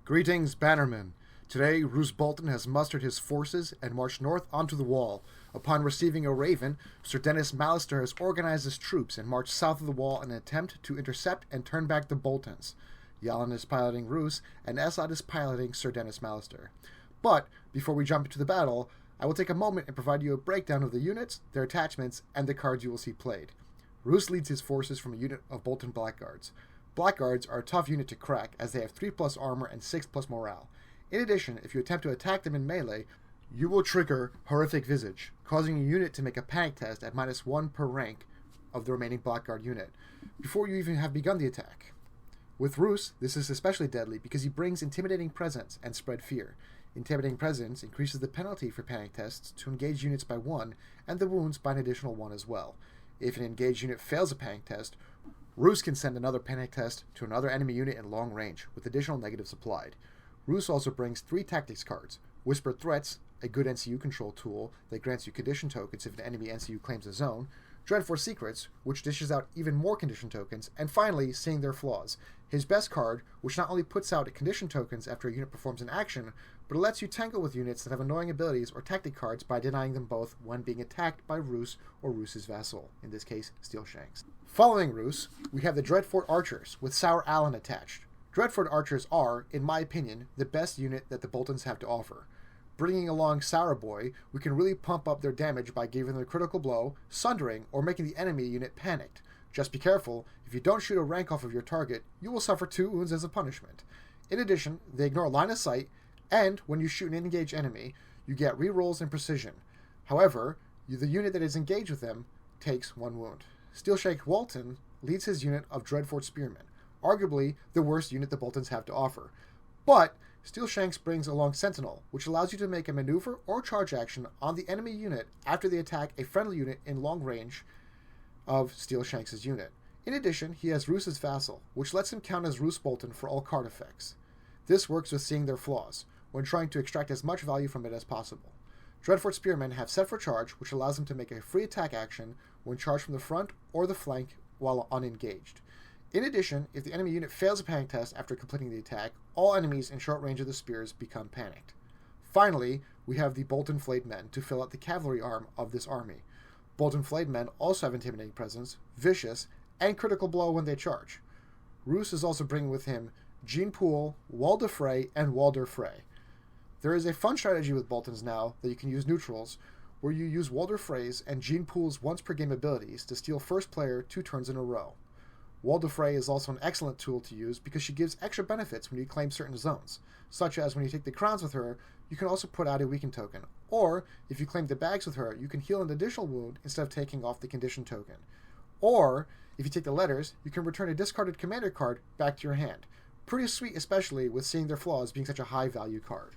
Greetings, Bannermen. Today, Roose Bolton has mustered his forces and marched north onto the wall. Upon receiving a raven, Sir Denys Mallister has organized his troops and marched south of the wall in an attempt to intercept and turn back the Boltons. Yalan is piloting Roose, and Esad is piloting Sir Denys Mallister. But, before we jump into the battle, I will take a moment and provide you a breakdown of the units, their attachments, and the cards you will see played. Roose leads his forces from a unit of Bolton Blackguards. Blackguards are a tough unit to crack, as they have 3+ armor and 6+ morale. In addition, if you attempt to attack them in melee, you will trigger Horrific Visage, causing your unit to make a panic test at -1 per rank of the remaining Blackguard unit, before you even have begun the attack. With Roose, this is especially deadly because he brings Intimidating Presence and Spread Fear. Intimidating Presence increases the penalty for panic tests to engage units by 1, and the wounds by an additional 1 as well. If an engaged unit fails a panic test, Roose can send another panic test to another enemy unit in long range, with additional negatives applied. Roose also brings 3 tactics cards: Whispered Threats, a good NCU control tool that grants you condition tokens if an enemy NCU claims a zone, Dreadful Secrets, which dishes out even more condition tokens, and finally, Seeing Their Flaws, his best card, which not only puts out condition tokens after a unit performs an action, but it lets you tangle with units that have annoying abilities or tactic cards by denying them both when being attacked by Roose or Roose's vassal, in this case, Steelshanks. Following Roose, we have the Dreadfort Archers, with Sour Allen attached. Dreadfort Archers are, in my opinion, the best unit that the Boltons have to offer. Bringing along Sour Boy, we can really pump up their damage by giving them a critical blow, sundering, or making the enemy unit panicked. Just be careful, if you don't shoot a rank off of your target, you will suffer 2 wounds as a punishment. In addition, they ignore line of sight, and when you shoot an engaged enemy, you get rerolls and precision. However, the unit that is engaged with them takes 1 wound. Steelshank Walton leads his unit of Dreadfort Spearmen, arguably the worst unit the Boltons have to offer. But Steelshanks brings along Sentinel, which allows you to make a maneuver or charge action on the enemy unit after they attack a friendly unit in long range of Steelshanks' unit. In addition, he has Roose's Vassal, which lets him count as Roose Bolton for all card effects. This works with Seeing Their Flaws, when trying to extract as much value from it as possible. Dreadfort Spearmen have Set for Charge, which allows them to make a free attack action when charged from the front or the flank while unengaged. In addition, if the enemy unit fails a panic test after completing the attack, all enemies in short range of the spears become panicked. Finally, we have the Bolton Flayed Men to fill out the cavalry arm of this army. Bolton Flayed Men also have Intimidating Presence, Vicious, and Critical Blow when they charge. Roose is also bringing with him Gene Pool, Wall de Frey, and Walder Frey. There is a fun strategy with Boltons now that you can use neutrals, where you use Walder Frey's and Gene Pool's once per game abilities to steal first player 2 turns in a row. Walder Frey is also an excellent tool to use because she gives extra benefits when you claim certain zones, such as when you take the crowns with her, you can also put out a weaken token, or if you claim the bags with her, you can heal an additional wound instead of taking off the condition token. Or, if you take the letters, you can return a discarded commander card back to your hand. Pretty sweet, especially with Seeing Their Flaws being such a high value card.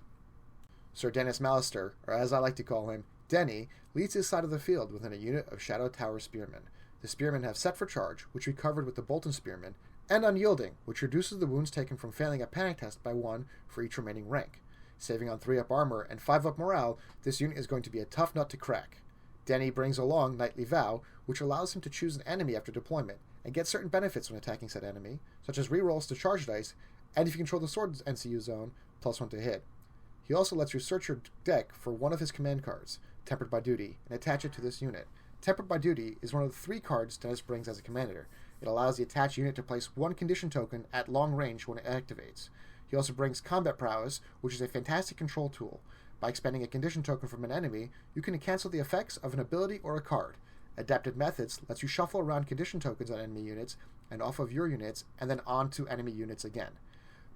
Sir Denys Mallister, or as I like to call him, Denny, leads his side of the field within a unit of Shadow Tower Spearmen. The Spearmen have Set for Charge, which we covered with the Bolton Spearmen, and Unyielding, which reduces the wounds taken from failing a panic test by 1 for each remaining rank. Saving on 3-up armor and 5-up morale, this unit is going to be a tough nut to crack. Denny brings along Knightly Vow, which allows him to choose an enemy after deployment, and get certain benefits when attacking said enemy, such as rerolls to charge dice, and if you control the sword's NCU zone, +1 to hit. He also lets you search your deck for one of his command cards, Tempered by Duty, and attach it to this unit. Tempered by Duty is one of the 3 cards Denys brings as a commander. It allows the attached unit to place 1 condition token at long range when it activates. He also brings Combat Prowess, which is a fantastic control tool. By expending a condition token from an enemy, you can cancel the effects of an ability or a card. Adapted Methods lets you shuffle around condition tokens on enemy units and off of your units, and then onto enemy units again.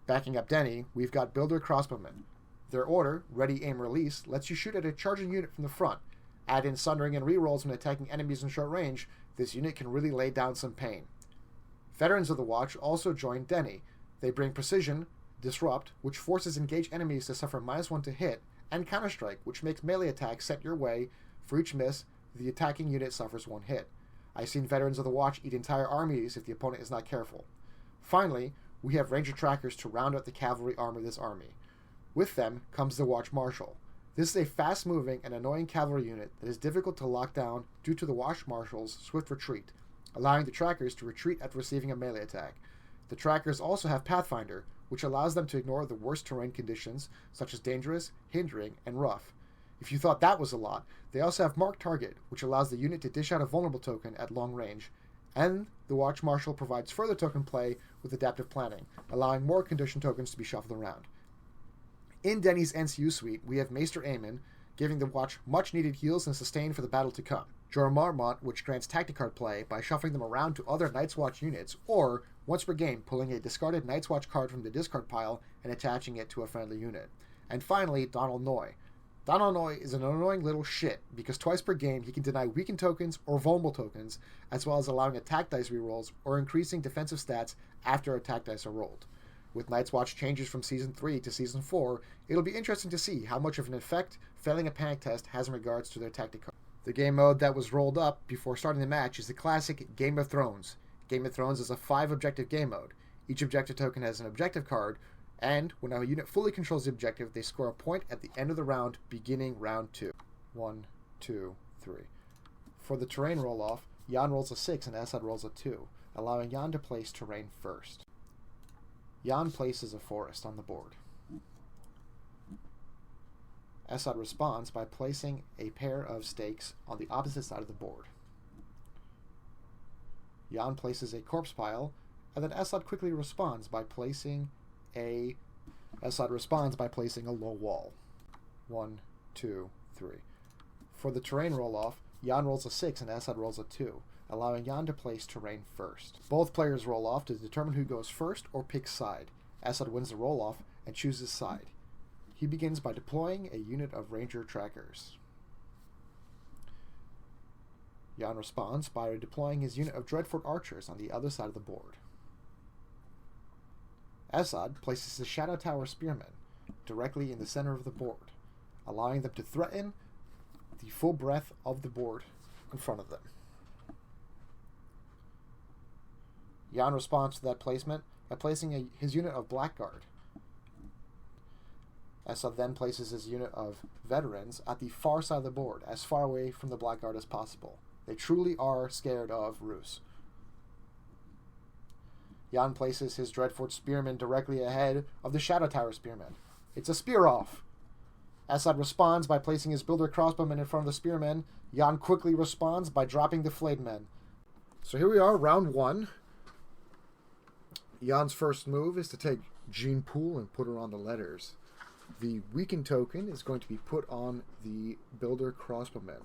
Backing up Denny, we've got Builder Crossbowmen. Their order, Ready, Aim, Release, lets you shoot at a charging unit from the front. Add in sundering and rerolls when attacking enemies in short range, this unit can really lay down some pain. Veterans of the Watch also join Denny. They bring Precision, Disrupt, which forces engaged enemies to suffer -1 to hit, and Counterstrike, which makes melee attacks sent your way. For each miss, the attacking unit suffers 1 hit. I've seen Veterans of the Watch eat entire armies if the opponent is not careful. Finally, we have Ranger Trackers to round out the cavalry arm of this army. With them comes the Watch Marshal. This is a fast-moving and annoying cavalry unit that is difficult to lock down due to the Watch Marshal's swift retreat, allowing the trackers to retreat after receiving a melee attack. The trackers also have Pathfinder, which allows them to ignore the worst terrain conditions, such as dangerous, hindering, and rough. If you thought that was a lot, they also have Mark Target, which allows the unit to dish out a vulnerable token at long range. And the Watch Marshal provides further token play with adaptive planning, allowing more condition tokens to be shuffled around. In Denys' NCU suite, we have Maester Aemon, giving the Watch much-needed heals and sustain for the battle to come. Jorah Mormont, which grants tactic card play by shuffling them around to other Night's Watch units, or, once per game, pulling a discarded Night's Watch card from the discard pile and attaching it to a friendly unit. And finally, Donald Noy. Donald Noy is an annoying little shit, because twice per game he can deny weakened tokens or vulnerable tokens, as well as allowing attack dice rerolls or increasing defensive stats after attack dice are rolled. With Night's Watch changes from Season 3 to Season 4, it'll be interesting to see how much of an effect failing a panic test has in regards to their tactic card. The game mode that was rolled up before starting the match is the classic Game of Thrones. Game of Thrones is a 5-objective game mode. Each objective token has an objective card, and when a unit fully controls the objective, they score a point at the end of the round, beginning round 2. 1, 2, 3. For the terrain roll-off, Jan rolls a 6 and Assad rolls a 2, allowing Jan to place terrain first. Jan places a forest on the board. Assad responds by placing a pair of stakes on the opposite side of the board. Jan places a corpse pile, and then Assad quickly responds by placing a low wall. 1, 2, 3. For the terrain roll-off, Jan rolls a 6 and Assad rolls a 2, allowing Jan to place terrain first. Both players roll off to determine who goes first or picks side. Assad wins the roll-off and chooses side. He begins by deploying a unit of Ranger trackers. Jan responds by deploying his unit of Dreadfort archers on the other side of the board. Assad places his Shadow Tower spearmen directly in the center of the board, allowing them to threaten the full breadth of the board in front of them. Jan responds to that placement by placing his unit of Blackguard. Assad then places his unit of veterans at the far side of the board, as far away from the Blackguard as possible. They truly are scared of Roose. Jan places his Dreadfort spearmen directly ahead of the Shadow Tower spearmen. It's a spear-off. Assad responds by placing his Builder crossbowmen in front of the spearmen. Jan quickly responds by dropping the flayed men. So here we are, round 1. Jan's first move is to take Jean Poole and put her on the letters. The weakened token is going to be put on the Builder crossbowmen.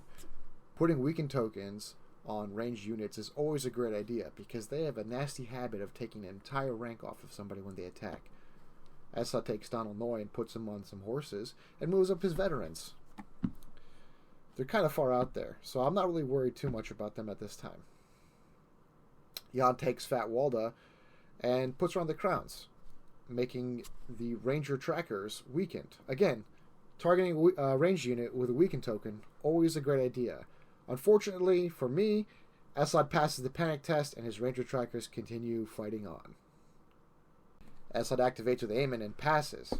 Putting weakened tokens on ranged units is always a great idea because they have a nasty habit of taking an entire rank off of somebody when they attack. Assad takes Donald Noy and puts him on some horses and moves up his veterans. They're kind of far out there, so I'm not really worried too much about them at this time. Jan takes Fat Walda and puts her on the crowns, making the Ranger trackers weakened. Again, targeting a ranged unit with a weakened token, always a great idea. Unfortunately for me, Assad passes the panic test and his Ranger trackers continue fighting on. Assad activates with Aemon and passes.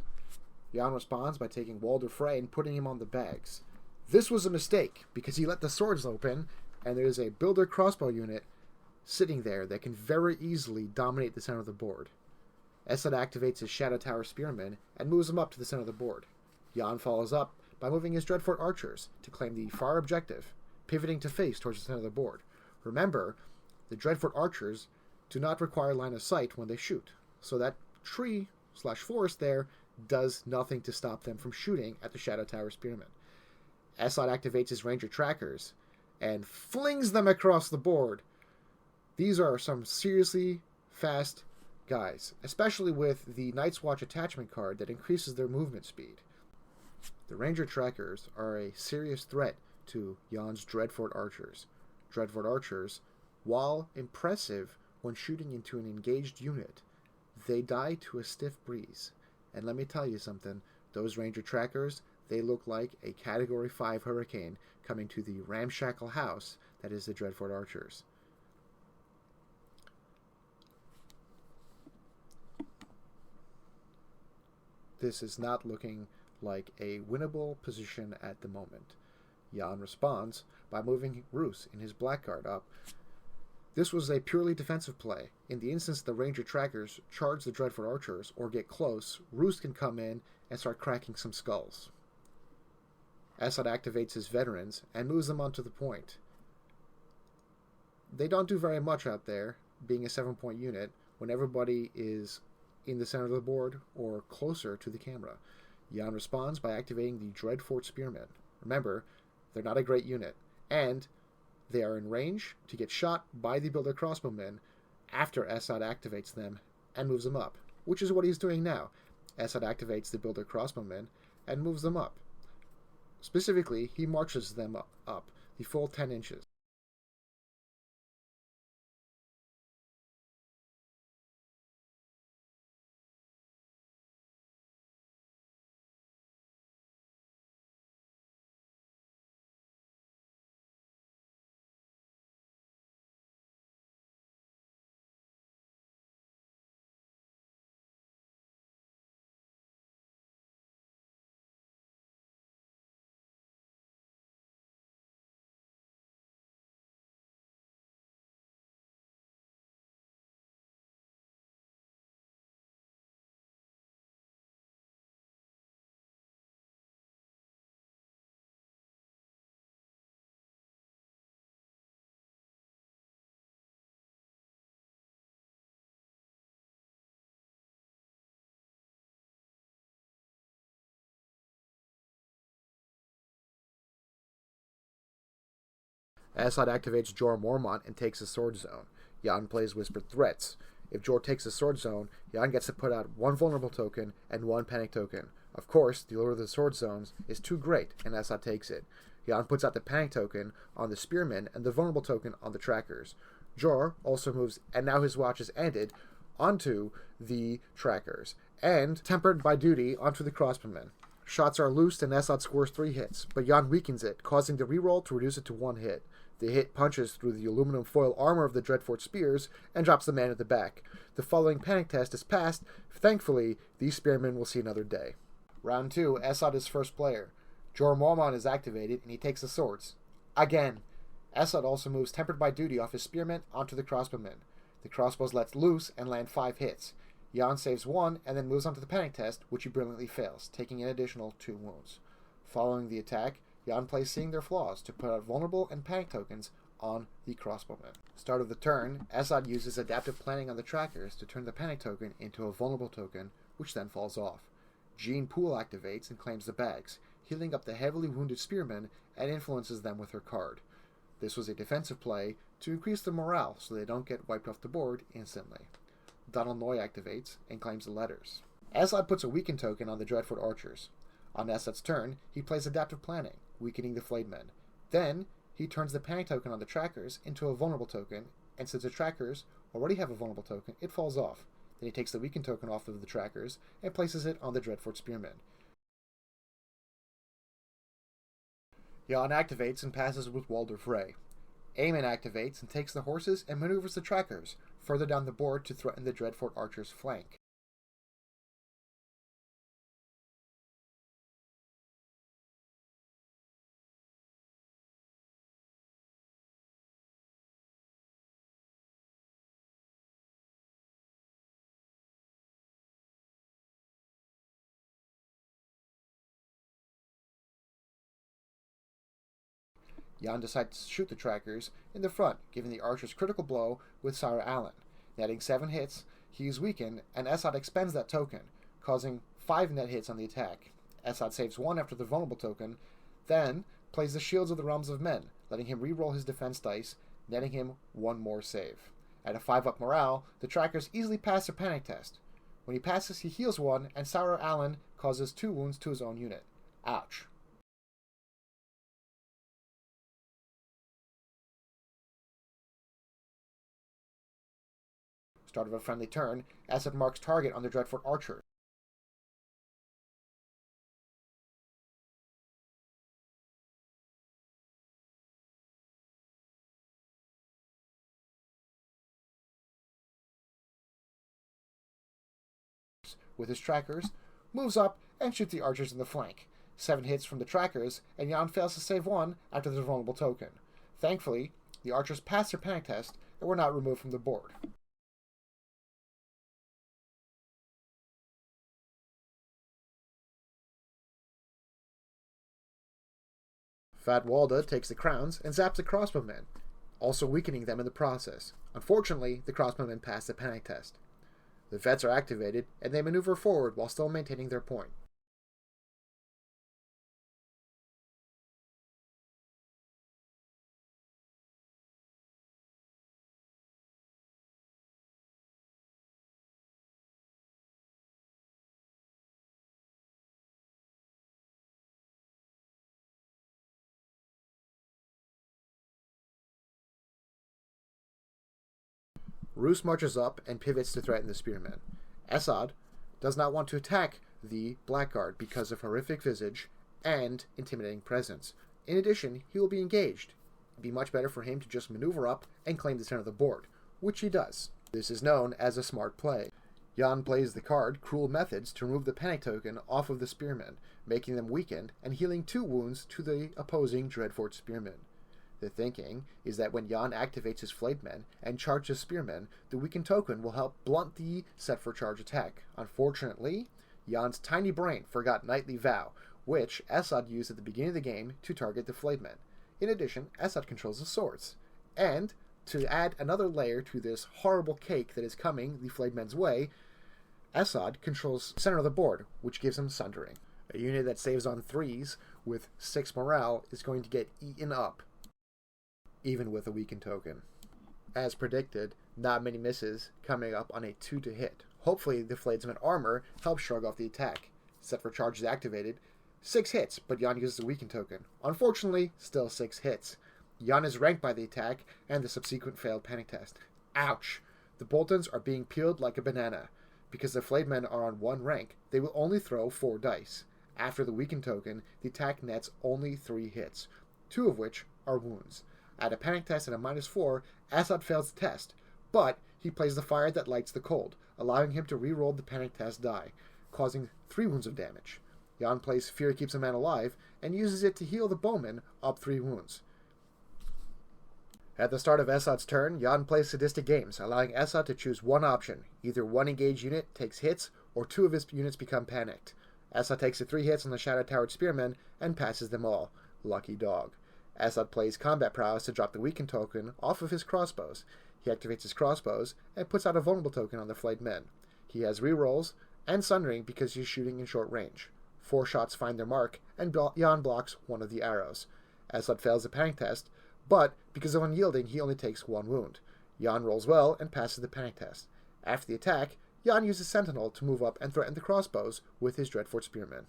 Jan responds by taking Walder Frey and putting him on the bags. This was a mistake because he let the swords open and there's a Builder crossbow unit sitting there that can very easily dominate the center of the board. Assad activates his Shadow Tower spearmen and moves them up to the center of the board. Jan follows up by moving his Dreadfort archers to claim the far objective, pivoting to face towards the center of the board. Remember, the Dreadfort archers do not require line of sight when they shoot, so that tree/forest there does nothing to stop them from shooting at the Shadow Tower spearmen. Assad activates his Ranger trackers and flings them across the board. These are some seriously fast guys, especially with the Night's Watch attachment card that increases their movement speed. The Ranger trackers are a serious threat to Jan's Dreadfort archers. Dreadfort archers, while impressive when shooting into an engaged unit, they die to a stiff breeze. And let me tell you something, those Ranger trackers, they look like a Category 5 hurricane coming to the ramshackle house that is the Dreadfort archers. This is not looking like a winnable position at the moment. Jan responds by moving Roose in his Blackguard up This was a purely defensive play. In the instance the Ranger trackers charge the Dreadfort archers or get close, Roose can come in and start cracking some skulls. Assad activates his veterans and moves them onto the point. They don't do very much out there, being a 7-point unit, when everybody is in the center of the board or closer to the camera. Jan responds by activating the Dreadfort Spearmen. Remember, they're not a great unit, and they are in range to get shot by the Builder Crossbowmen after Assad activates them and moves them up, which is what he's doing now. Assad activates the Builder Crossbowmen and moves them up. Specifically, he marches them up the full 10 inches. Assad activates Jor Mormont and takes a sword zone. Jan plays Whispered Threats. If Jor takes a sword zone, Jan gets to put out 1 vulnerable token and 1 panic token. Of course, the order of the sword zones is too great, and Assad takes it. Jan puts out the panic token on the spearmen and the vulnerable token on the trackers. Jor also moves, and now his watch is ended, onto the trackers, and, tempered by duty, onto the crossbowmen. Shots are loosed and Assad scores 3 hits, but Jan weakens it, causing the reroll to reduce it to 1 hit. The hit punches through the aluminum foil armor of the Dreadfort spears and drops the man at the back. The following panic test is passed. Thankfully, these spearmen will see another day. Round 2, Assad is first player. Jor Mormont is activated and he takes the swords. Again. Assad also moves Tempered by Duty off his spearmen onto the crossbowmen. The crossbows let loose and land 5 hits. Jan saves 1 and then moves on to the panic test, which he brilliantly fails, taking an additional 2 wounds. Following the attack, Jan plays Seeing Their Flaws to put out vulnerable and panic tokens on the crossbowmen. Start of the turn, Assad uses adaptive planning on the trackers to turn the panic token into a vulnerable token, which then falls off. Jean Poole activates and claims the bags, healing up the heavily wounded spearmen and influences them with her card. This was a defensive play to increase their morale so they don't get wiped off the board instantly. Donald Noy activates and claims the letters. Assad puts a weakened token on the Dreadfort archers. On Assad's turn, he plays adaptive planning, weakening the flayed men. Then, he turns the panic token on the trackers into a vulnerable token, and since the trackers already have a vulnerable token, it falls off. Then he takes the weakened token off of the trackers and places it on the Dreadfort spearmen. Jan activates and passes with Walder Frey. Eamon activates and takes the horses and maneuvers the trackers further down the board to threaten the Dreadfort archers' flank. Jan decides to shoot the trackers in the front, giving the archers critical blow with Sarah Allen. Netting 7 hits, he is weakened, and Assad expends that token, causing 5 net hits on the attack. Assad saves 1 after the vulnerable token, then plays the Shields of the Realms of Men, letting him re-roll his defense dice, netting him 1 more save. At a 5-up morale, the trackers easily pass their panic test. When he passes, he heals 1, and Sarah Allen causes 2 wounds to his own unit. Ouch. Start of a friendly turn, Assad marks target on the Dreadfort archer. With his trackers, moves up and shoots the archers in the flank. 7 hits from the trackers, and Jan fails to save 1 after the vulnerable token. Thankfully, the archers pass their panic test, and were not removed from the board. Fat Walda takes the crowns and zaps the crossbowmen, also weakening them in the process. Unfortunately, the crossbowmen pass the panic test. The vets are activated, and they maneuver forward while still maintaining their point. Roose marches up and pivots to threaten the spearmen. Assad does not want to attack the blackguard because of horrific visage and intimidating presence. In addition, he will be engaged. It'd be much better for him to just maneuver up and claim the center of the board, which he does. This is known as a smart play. Jan plays the card Cruel Methods to remove the panic token off of the spearmen, making them weakened and healing 2 wounds to the opposing Dreadfort spearmen. The thinking is that when Jan activates his flayed men and charges spearmen, the weakened token will help blunt the set for charge attack. Unfortunately, Jan's tiny brain forgot Knightly Vow, which Assad used at the beginning of the game to target the flayed men. In addition, Assad controls the swords. And, to add another layer to this horrible cake that is coming the flayed men's way, Assad controls center of the board, which gives him Sundering. A unit that saves on 3s with 6 morale is going to get eaten up, even with a weakened token. As predicted, not many misses, coming up on a 2 to hit. Hopefully the Fladesman armor helps shrug off the attack. Set for charge is activated. 6 hits, but Jan uses the weakened token. Unfortunately, still 6 hits. Jan is ranked by the attack and the subsequent failed panic test. Ouch! The Boltons are being peeled like a banana. Because the flayed men are on 1 rank, they will only throw 4 dice. After the weakened token, the attack nets only 3 hits, 2 of which are wounds. At a panic test at a -4, Assad fails the test, but he plays the fire that lights the cold, allowing him to re-roll the panic test die, causing 3 wounds of damage. Jan plays Fear Keeps a Man Alive, and uses it to heal the bowman up 3 wounds. At the start of Assad's turn, Jan plays Sadistic Games, allowing Assad to choose one option. Either 1 engaged unit takes hits, or 2 of his units become panicked. Assad takes the 3 hits on the Shadow-Towered Spearmen, and passes them all. Lucky dog. Assad plays Combat Prowess to drop the weakened token off of his crossbows. He activates his crossbows and puts out a vulnerable token on the flayed men. He has rerolls and Sundering because he's shooting in short range. 4 shots find their mark, and Jan blocks 1 of the arrows. Assad fails the panic test, but because of unyielding, he only takes 1 wound. Jan rolls well and passes the panic test. After the attack, Jan uses Sentinel to move up and threaten the crossbows with his Dreadfort Spearmen.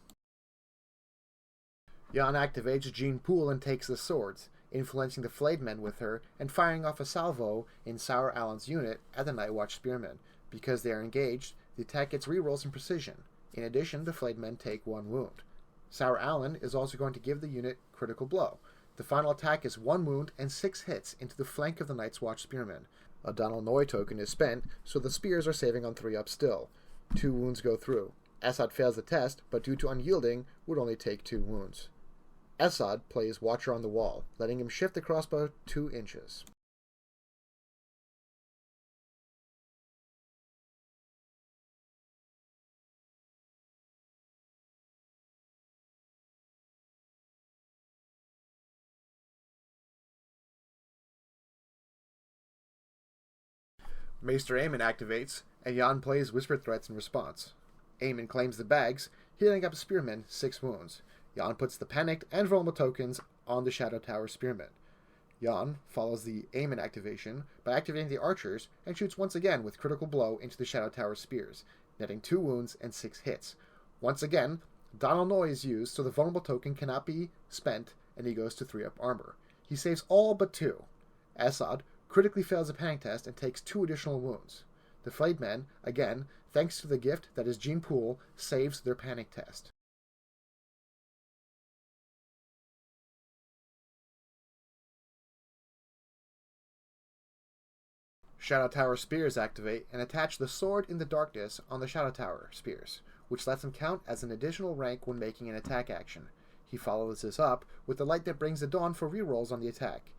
Jan activates Jean Poole and takes the swords, influencing the flayed men with her and firing off a salvo in Sour Allen's unit at the Night Watch Spearmen. Because they are engaged, the attack gets rerolls and precision. In addition, the flayed men take 1 wound. Sour Allen is also going to give the unit critical blow. The final attack is 1 wound and 6 hits into the flank of the Night's Watch Spearmen. A Donald Noy token is spent, so the spears are saving on 3 up still. 2 wounds go through. Assad fails the test, but due to unyielding, would only take 2 wounds. Assad plays Watcher on the Wall, letting him shift the crossbow 2 inches. Maester Aemon activates, and Jan plays Whispered Threats in response. Aemon claims the bags, healing up Spearmen 6 wounds. Jan puts the panicked and vulnerable tokens on the Shadow Tower Spearmen. Jan follows the Aemon activation by activating the archers and shoots once again with critical blow into the Shadow Tower spears, netting 2 wounds and 6 hits. Once again, Donald Noy is used so the vulnerable token cannot be spent and he goes to 3-up armor. He saves all but 2. Assad critically fails a panic test and takes 2 additional wounds. The flayed men, again, thanks to the gift that is Jean Poole, saves their panic test. Shadow Tower Spears activate and attach the Sword in the Darkness on the Shadow Tower Spears, which lets him count as an additional rank when making an attack action. He follows this up with the Light that brings the dawn for rerolls on the attack.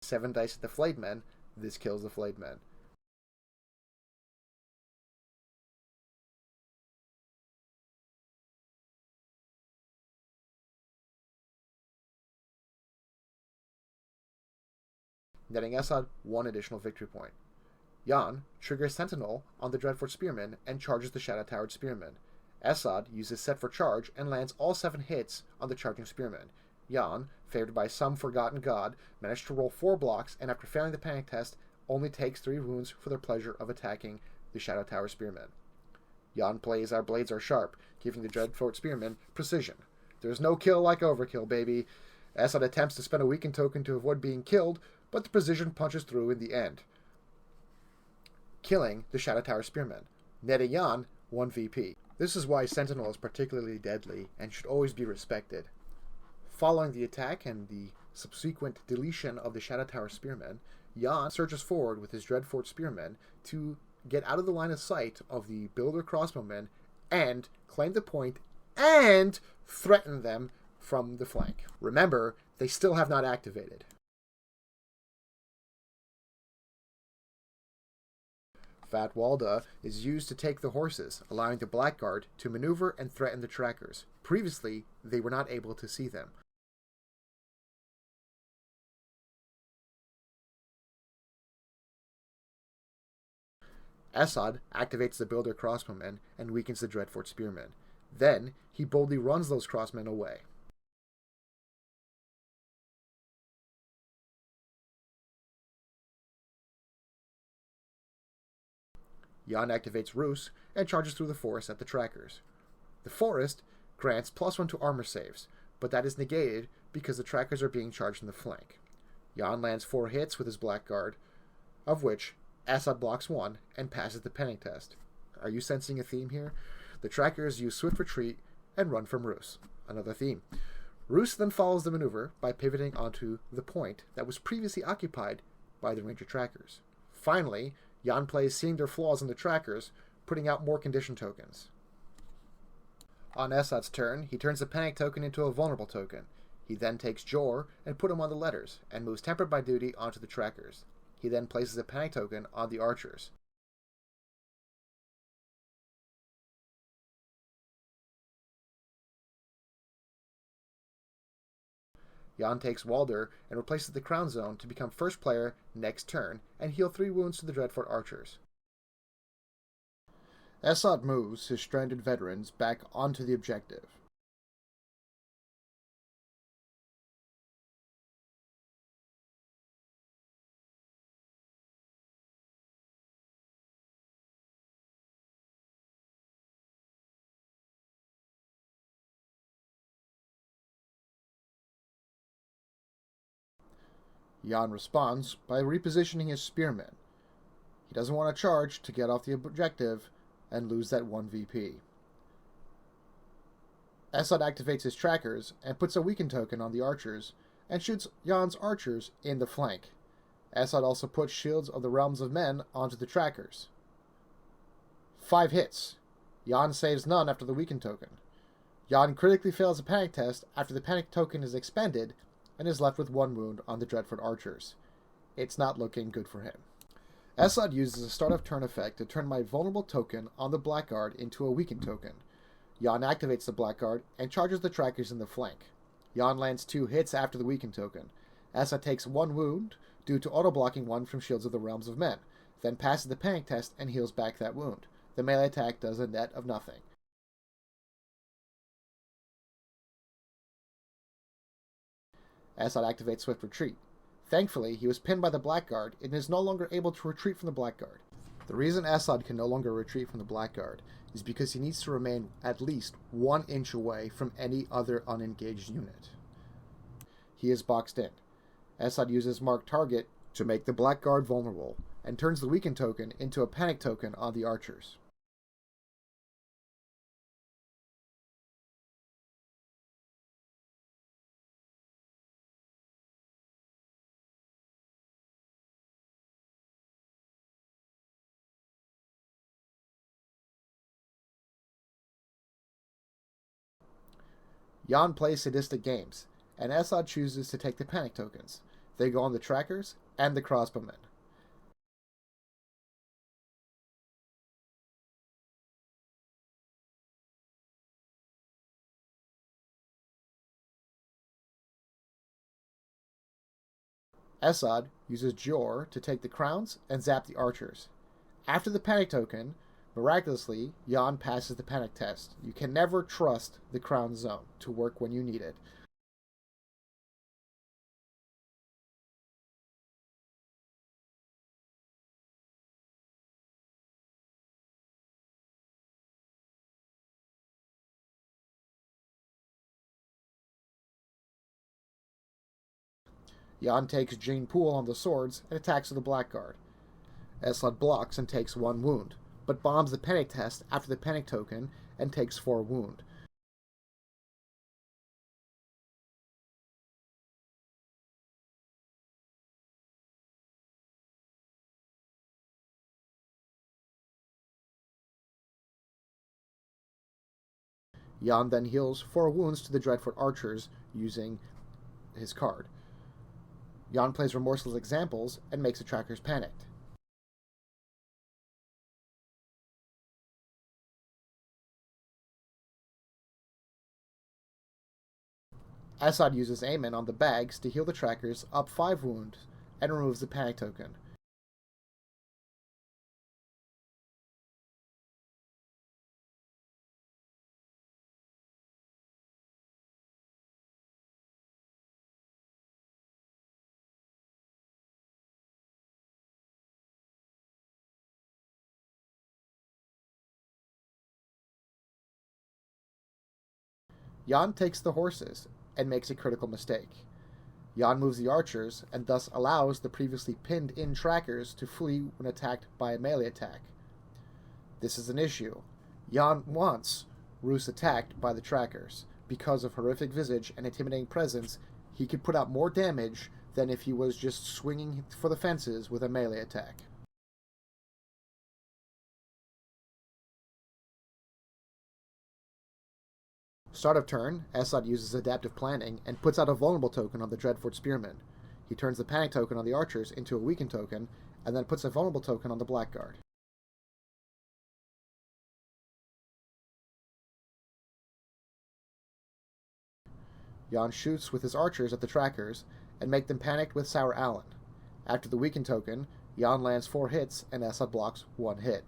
7 dice at the flayed men. This kills the flayed men. Netting Esad 1 additional victory point. Jan triggers Sentinel on the Dreadfort Spearman and charges the Shadow-Towered Spearman. Esad uses Set for Charge and lands all 7 hits on the charging Spearman. Jan, favored by some forgotten god, managed to roll 4 blocks and after failing the panic test, only takes 3 wounds for the pleasure of attacking the Shadow-Tower Spearman. Jan plays Our Blades Are Sharp, giving the Dreadfort Spearman precision. There's no kill like overkill, baby. Esad attempts to spend a weakened token to avoid being killed, but the precision punches through in the end, killing the Shadow-Tower Spearman, netting Jan 1 VP. This is why Sentinel is particularly deadly and should always be respected. Following the attack and the subsequent deletion of the Shadow-Tower Spearman, Jan surges forward with his Dreadfort Spearmen to get out of the line of sight of the Builder Crossbowmen and claim the point and threaten them from the flank. Remember, they still have not activated. Fat Walda is used to take the horses, allowing the Blackguard to maneuver and threaten the trackers. Previously, they were not able to see them. Esad activates the Builder Crossbowmen and weakens the Dreadfort Spearmen. Then, he boldly runs those crossmen away. Jan activates Roose and charges through the forest at the trackers. The forest grants +1 to armor saves, but that is negated because the trackers are being charged in the flank. Jan lands 4 hits with his Blackguard, of which Esad blocks 1 and passes the panic test. Are you sensing a theme here? The trackers use Swift Retreat and run from Roose. Another theme. Roose then follows the maneuver by pivoting onto the point that was previously occupied by the Ranger trackers. Finally, Jan plays Seeing Their Flaws in the trackers, putting out more condition tokens. On Esad's turn, he turns the panic token into a vulnerable token. He then takes Jor and put him on the letters, and moves Tempered by Duty onto the trackers. He then places a panic token on the archers. Jan takes Walder and replaces the Crown Zone to become first player next turn and heal 3 wounds to the Dreadfort archers. Esad moves his stranded veterans back onto the objective. Jan responds by repositioning his spearmen. He doesn't want to charge to get off the objective and lose that 1 VP. Esad activates his trackers and puts a weaken token on the archers and shoots Jan's archers in the flank. Esad also puts Shields of the Realms of Men onto the trackers. 5 hits. Jan saves none after the weaken token. Jan critically fails a panic test after the panic token is expended and is left with 1 wound on the Dreadfort archers. It's not looking good for him. Esad uses a start of turn effect to turn my vulnerable token on the Blackguard into a weakened token. Jan activates the Blackguard and charges the trackers in the flank. Jan lands 2 hits after the weakened token. Esad takes 1 wound due to auto-blocking 1 from Shields of the Realms of Men, then passes the panic test and heals back that wound. The melee attack does a net of nothing. Esad activates Swift Retreat. Thankfully, he was pinned by the Blackguard and is no longer able to retreat from the Blackguard. The reason Esad can no longer retreat from the Blackguard is because he needs to remain at least 1 inch away from any other unengaged unit. He is boxed in. Esad uses Mark Target to make the Blackguard vulnerable, and turns the weakened token into a panic token on the archers. Jan plays Sadistic Games, and Esad chooses to take the panic tokens. They go on the trackers and the crossbowmen. Esad uses Jor to take the crowns and zap the archers. After the panic token, miraculously, Jan passes the panic test. You can never trust the crown zone to work when you need it. Jan takes Jane Poole on the swords and attacks with the blackguard. Esad blocks and takes 1 wound, but bombs the panic test after the panic token and takes 4 wound. Jan then heals 4 wounds to the Dreadfort archers using his card. Jan plays remorseless examples and makes the trackers panicked. Esad uses Aemon on the bags to heal the trackers up 5 wounds and removes the panic token. Jan takes the horses and makes a critical mistake. Jan moves the archers and thus allows the previously pinned-in trackers to flee when attacked by a melee attack. This is an issue. Jan wants Roose attacked by the trackers. Because of horrific visage and intimidating presence, he could put out more damage than if he was just swinging for the fences with a melee attack. Start of turn, Esad uses adaptive planning and puts out a vulnerable token on the Dreadfort Spearmen. He turns the panic token on the archers into a weakened token, and then puts a vulnerable token on the blackguard. Jan shoots with his archers at the trackers and make them panicked with Sour Allen. After the weakened token, Jan lands 4 hits and Esad blocks 1 hit.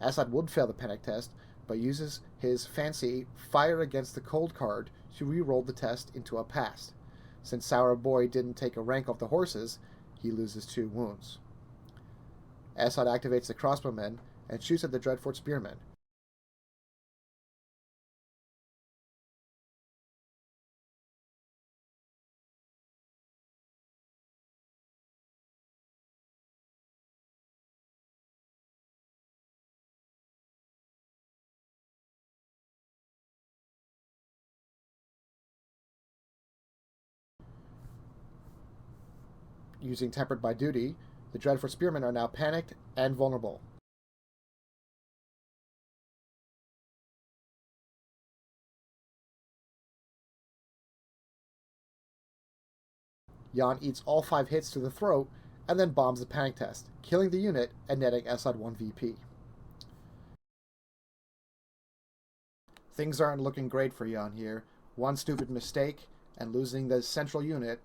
Esad would fail the panic test, but uses his fancy Fire Against the Cold card to re-roll the test into a pass. Since Sour Boy didn't take a rank off the horses, he loses 2 wounds. Esad activates the crossbowmen and shoots at the Dreadfort Spearmen. Using Tempered by Duty, the Dreadfort Spearmen are now panicked and vulnerable. Jan eats all 5 hits to the throat and then bombs the panic test, killing the unit and netting Esad 1 VP. Things aren't looking great for Jan here. 1 stupid mistake and losing the central unit.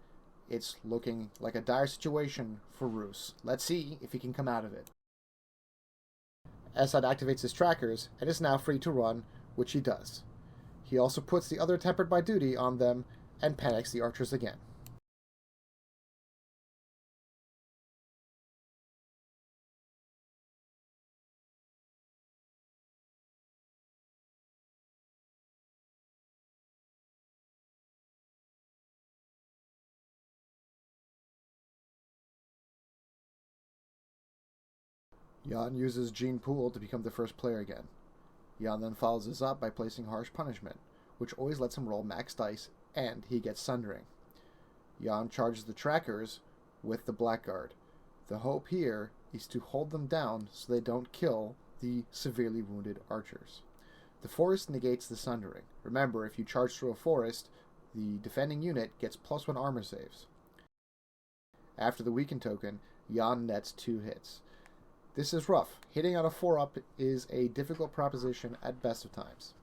It's looking like a dire situation for Roose. Let's see if he can come out of it. Esad activates his trackers and is now free to run, which he does. He also puts the other Tempered by Duty on them and panics the archers again. Jan uses Gene Pool to become the first player again. Jan then follows this up by placing Harsh Punishment, which always lets him roll max dice, and he gets Sundering. Jan charges the trackers with the Blackguard. The hope here is to hold them down so they don't kill the severely wounded archers. The forest negates the Sundering. Remember, if you charge through a forest, the defending unit gets +1 armor saves. After the weaken token, Jan nets 2 hits. This is rough. Hitting on a 4-up is a difficult proposition at best of times.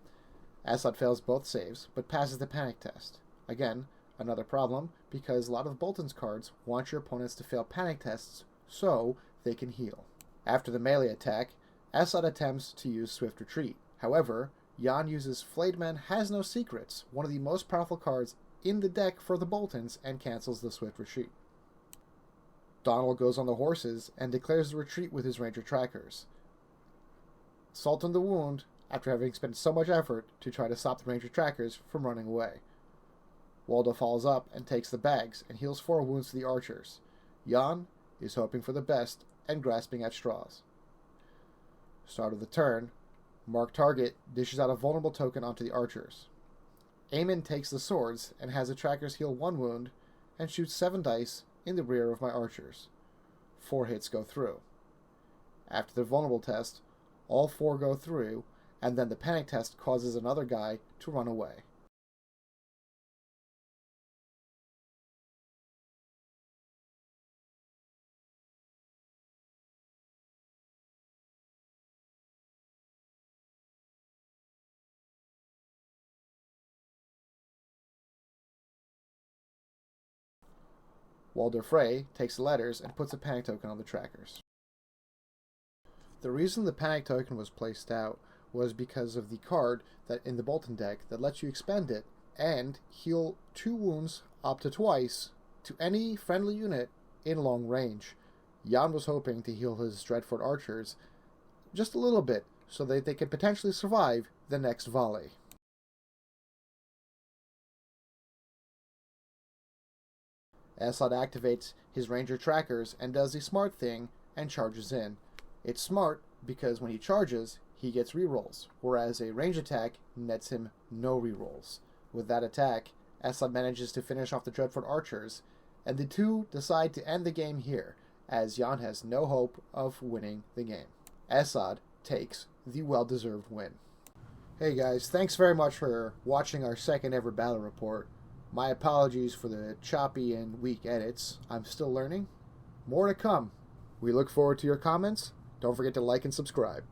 Assad fails both saves, but passes the panic test. Again, another problem, because a lot of Bolton's cards want your opponents to fail panic tests so they can heal. After the melee attack, Assad attempts to use Swift Retreat. However, Jan uses Flayed Man Has No Secrets, one of the most powerful cards in the deck for the Boltons, and cancels the Swift Retreat. Donald goes on the horses and declares the retreat with his ranger trackers. Salt in the wound after having spent so much effort to try to stop the ranger trackers from running away. Waldo follows up and takes the bags and heals 4 wounds to the archers. Jan is hoping for the best and grasping at straws. Start of the turn, Mark Target dishes out a vulnerable token onto the archers. Eamon takes the swords and has the trackers heal 1 wound and shoots 7 dice in the rear of my archers. 4 hits go through. After the vulnerable test, all 4 go through, and then the panic test causes another guy to run away. Walder Frey takes the letters and puts a panic token on the trackers. The reason the panic token was placed out was because of the card that in the Bolton deck that lets you expend it and heal 2 wounds up to twice to any friendly unit in long range. Jan was hoping to heal his Dreadfort archers just a little bit so that they could potentially survive the next volley. Assad activates his ranger trackers and does the smart thing and charges in. It's smart because when he charges, he gets rerolls, whereas a range attack nets him no rerolls. With that attack, Assad manages to finish off the Dreadfort archers, and the two decide to end the game here, as Jan has no hope of winning the game. Assad takes the well-deserved win. Hey guys, thanks very much for watching our second ever battle report. My apologies for the choppy and weak edits. I'm still learning. More to come. We look forward to your comments. Don't forget to like and subscribe.